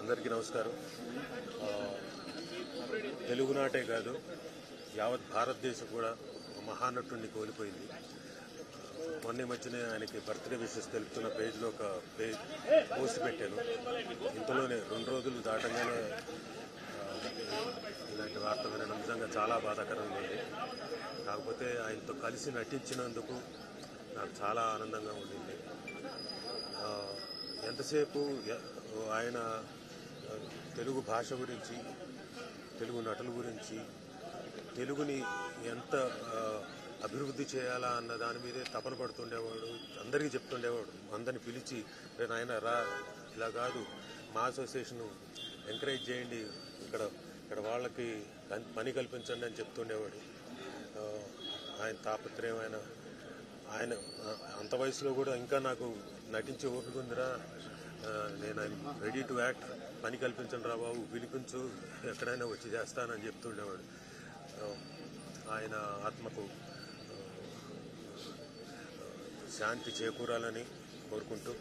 అందరికీ నమస్కారం. తెలుగునాటే కాదు యావత్ భారతదేశం కూడా మహానటుడిని కోల్పోయింది. మొన్న మధ్యనే ఆయనకి బర్త్డే విషెస్ తెలుపుతున్న పేజ్లో ఒక పోస్ట్ పెట్టాను. ఇంతలోనే 2 రోజులు దాటంగానే ఇలాంటి వార్త వినడం నిజంగా చాలా బాధాకరంగా ఉంది. కాకపోతే ఆయనతో కలిసి నటించినందుకు నాకు చాలా ఆనందంగా ఉండింది. ఎంతసేపు ఆయన తెలుగు భాష గురించి, తెలుగు నటుల గురించి, తెలుగుని ఎంత అభివృద్ధి చేయాలా అన్న దాని మీదే తపన పడుతుండేవాడు. అందరికీ చెప్తుండేవాడు. అందరిని పిలిచి ఆయన రా, ఇలా కాదు, మా అసోసియేషన్ ఎంకరేజ్ చేయండి, ఇక్కడ వాళ్ళకి పని కల్పించండి అని చెప్తుండేవాడు. ఆయన తాపత్రయం, ఆయన అంత వయసులో కూడా ఇంకా నాకు నటించే ఓపిక ఉందిరా, నేను రెడీ టు యాక్ట్, పని కల్పించండి రా బాబు, పిలిపించు, ఎక్కడైనా వచ్చి చేస్తానని చెప్తుండేవాడు. ఆయన ఆత్మకు శాంతి చేకూరాలని కోరుకుంటూ